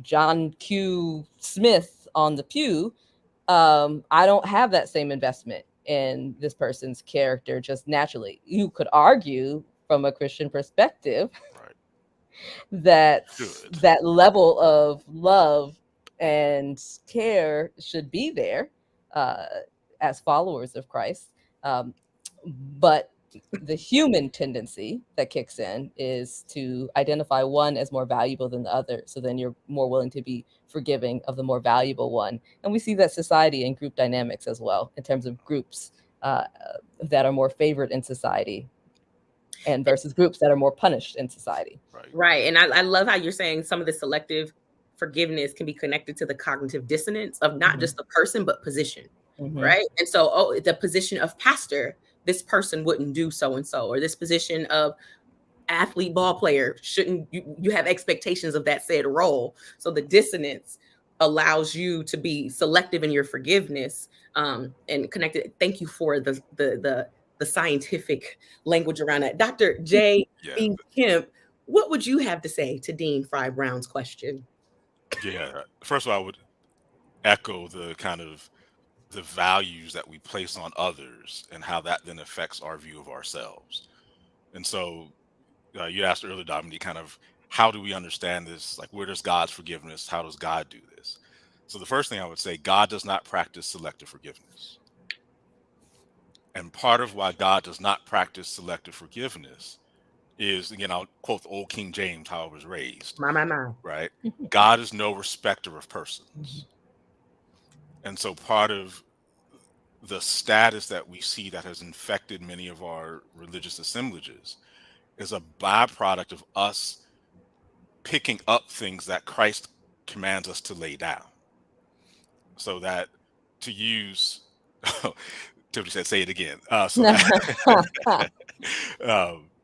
John Q. Smith on the pew, I don't have that same investment in this person's character just naturally. You could argue from a Christian perspective that level of love and care should be there as followers of Christ. But the human tendency that kicks in is to identify one as more valuable than the other. So then you're more willing to be forgiving of the more valuable one. And we see that society and group dynamics as well, in terms of groups that are more favored in society and versus groups that are more punished in society. Right. And I love how you're saying some of the selective forgiveness can be connected to the cognitive dissonance of not just the person, but position. Right. And so, the position of pastor, this person wouldn't do so-and-so, or this position of athlete ball player, shouldn't you have expectations of that said role. So the dissonance allows you to be selective in your forgiveness and connected. Thank you for the scientific language around that. Dr. J. Kemp, what would you have to say to Dean Fry Brown's question? Yeah, first of all, I would echo the kind of the values that we place on others and how that then affects our view of ourselves. And so you asked earlier, Dominique, kind of how do we understand this? Like, where does God's forgiveness? How does God do this? So the first thing I would say, God does not practice selective forgiveness. And part of why God does not practice selective forgiveness is, again, I'll quote the old King James, how I was raised. My. Right? God is no respecter of persons. And so part of the status that we see that has infected many of our religious assemblages is a byproduct of us picking up things that Christ commands us to lay down. So that, to use, Tiffany said, say it again.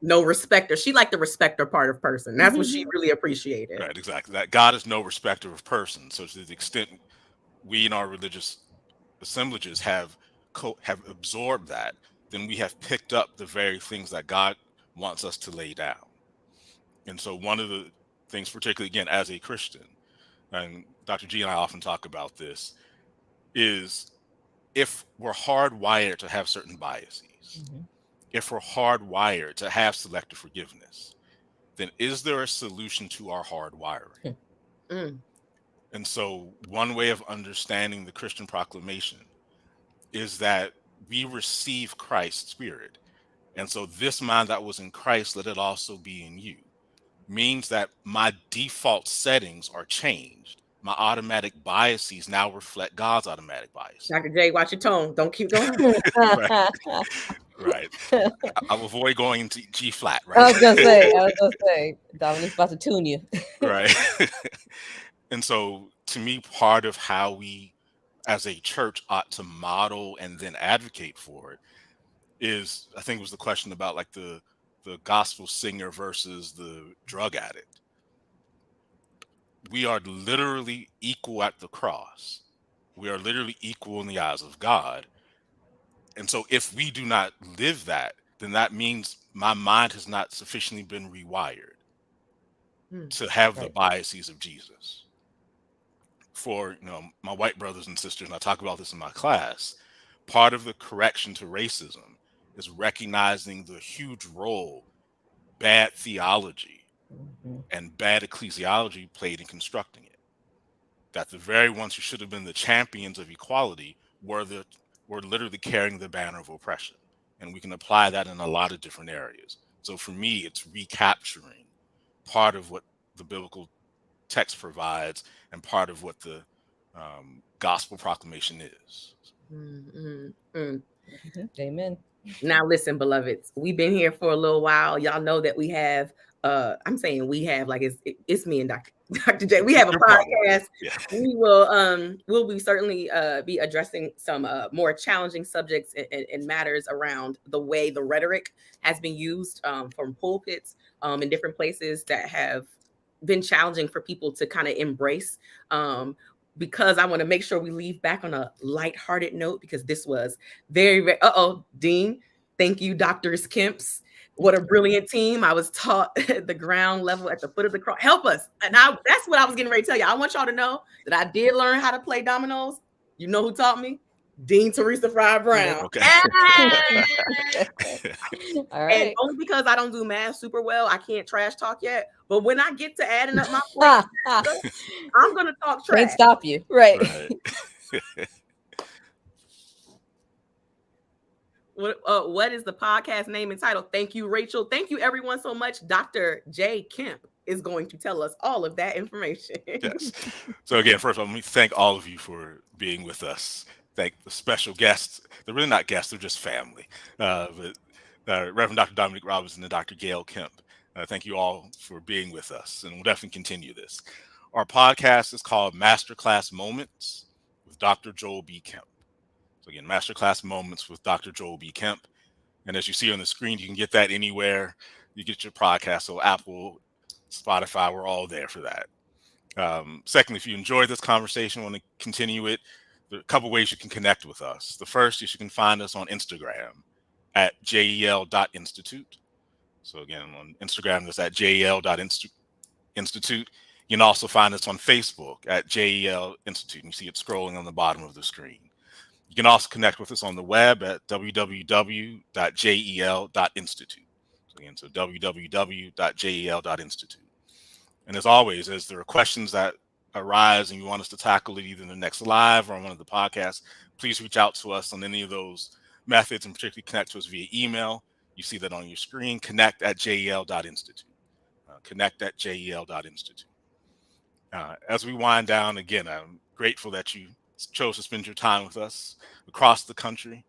no respecter. She liked the respecter part of person. That's what she really appreciated. Right, exactly. That God is no respecter of persons. So to the extent we in our religious assemblages have absorbed that, then we have picked up the very things that God wants us to lay down. And so one of the things, particularly again as a Christian, and Dr. G and I often talk about this, is if we're hardwired to have certain biases, if we're hardwired to have selective forgiveness, then is there a solution to our hardwiring? And so one way of understanding the Christian proclamation is that we receive Christ's spirit. And so this mind that was in Christ, let it also be in you, means that my default settings are changed. My automatic biases now reflect God's automatic bias. Dr. J, watch your tone. Don't keep going. Right. I'll avoid going into G flat. Right. I was gonna say, Dominique's about to tune you. Right. And so to me, part of how we as a church ought to model and then advocate for it is, I think it was the question about like the gospel singer versus the drug addict. We are literally equal at the cross. We are literally equal in the eyes of God. And so if we do not live that, then that means my mind has not sufficiently been rewired to have the biases of Jesus. For my white brothers and sisters, and I talk about this in my class, part of the correction to racism is recognizing the huge role bad theology and bad ecclesiology played in constructing it. That the very ones who should have been the champions of equality were literally carrying the banner of oppression. And we can apply that in a lot of different areas. So for me, it's recapturing part of what the biblical text provides and part of what the gospel proclamation is. Amen. Now listen, beloveds, we've been here for a little while. Y'all know that we have I'm saying we have, like it's me and Dr. J. We have a podcast. Yeah. We'll be certainly be addressing some more challenging subjects and matters around the way the rhetoric has been used from pulpits in different places that have been challenging for people to kind of embrace. Because I want to make sure we leave back on a lighthearted note, because this was very, very, Dean, thank you, Drs. Kemps. What a brilliant team. I was taught at the ground level, at the foot of the cross. Help us. And that's what I was getting ready to tell you. I want y'all to know that I did learn how to play dominoes. You know who taught me? Dean Teresa Fry Brown. Okay. All right. And only because I don't do math super well, I can't trash talk yet. But when I get to adding up my points, I'm gonna talk trash. Can't stop you, right? What is the podcast name entitled? Thank you, Rachel. Thank you, everyone, so much. Dr. J. Kemp is going to tell us all of that information. Yes. So again, first of all, let me thank all of you for being with us. Thank the special guests. They're really not guests; they're just family. But Reverend Dr. Dominique Robinson and Dr. Gail Kemp. Thank you all for being with us, and we'll definitely continue this. Our podcast is called Masterclass Moments with Dr. Joel B. Kemp. So again, Masterclass Moments with Dr. Joel B. Kemp. And as you see on the screen, you can get that anywhere you get your podcast. So Apple, Spotify, we're all there for that. Secondly, if you enjoyed this conversation, want to continue it, there are a couple ways you can connect with us. The first is you can find us on Instagram at JEL.institute. So again, on Instagram, that's at JEL.institute. You can also find us on Facebook at JEL Institute. And you see it scrolling on the bottom of the screen. You can also connect with us on the web at www.jel.institute. So again, so www.jel.institute. And as always, as there are questions that arise and you want us to tackle it either in the next live or on one of the podcasts, please reach out to us on any of those methods, and particularly connect to us via email. You see that on your screen, connect@jel.institute. Connect@jel.institute. As we wind down, again, I'm grateful that you chose to spend your time with us across the country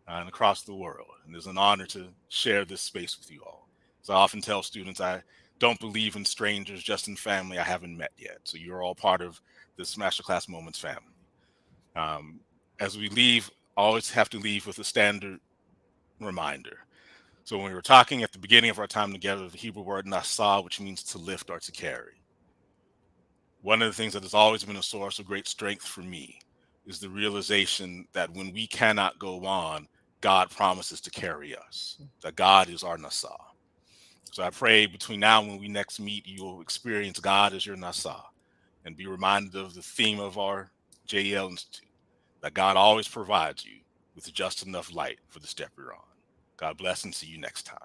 and across the world. And it's an honor to share this space with you all. So I often tell students, I don't believe in strangers, just in family I haven't met yet. So you're all part of this Masterclass Moments family. As we leave, always have to leave with a standard reminder. So when we were talking at the beginning of our time together, the Hebrew word nasa, which means to lift or to carry. One of the things that has always been a source of great strength for me is the realization that when we cannot go on, God promises to carry us, that God is our nasa. So I pray between now and when we next meet, you will experience God as your nasa and be reminded of the theme of our JEL Institute, that God always provides you with just enough light for the step you're on. God bless and see you next time.